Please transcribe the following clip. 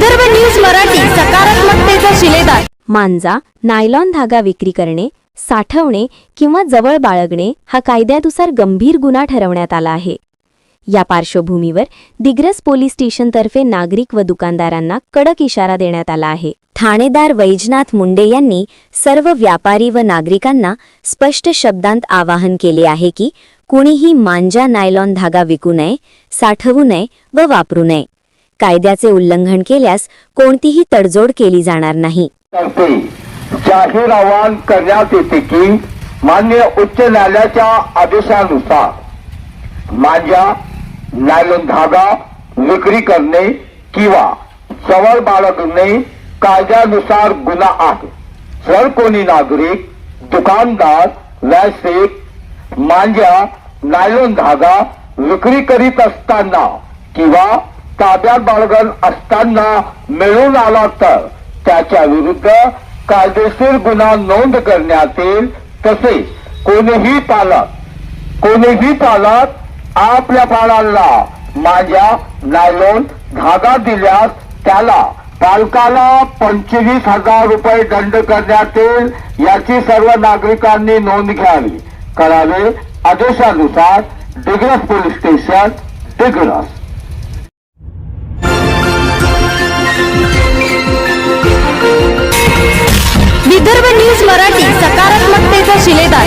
Vidarbha news Marathi, सकारात्मकतेचा शिलेदार। मांजा, nylon धागा विक्री करणे, साठवणे किंवा जवळ बाळगणे हा कायद्यानुसार गंभीर गुन्हा ठरवण्यात आला आहे। या पार्श्वभूमीवर दिग्रस पोलीस स्टेशनतर्फे नागरिक व दुकानदारांना कडक इशारा देण्यात आला आहे। ठाणेदार वैजनाथ मुंडे यांनी सर्व व्यापारी व नागरिकांना स्पष्ट शब्दांत आवाहन केले आहे की कुणीही मांजा नायलॉन धागा विकू नये, साठवू नये व वापरू नये। कायद्याचे उल्लंघन केल्यास कोणतीही तडजोड केली जाणार नाही। जाहीर आवाहन करण्यात येते की मान्य उच्च न्यायालयाच्या आदेशानुसार मांजा नायलॉन धागा विक्री करणे किंवा जवळ बाळगणे कायद्यानुसार गुन्हा आहे। जर कोणी नागरिक, दुकानदार, व्यावसायिक मांजा नायलॉन धागा विक्री करीत असताना किंवा ताब्यात बाळगत असताना मिळून आला तर त्याच्या विरुद्ध कायदेशीर गुन्हा नोंद करण्यात येईल। तसेच कोणीही पालक आपल्या बाळाला मांजा नायलॉन धागा दिल्यास त्याला पालकाला 25,000 रुपये दंड करण्यात येईल। याची सर्व नागरिकांनी नोंद घ्यावी। करावे आदेशानुसार Digras police station, Digras. Vidarbha news Marathi, सकारात्मकतेचा शिलेदार।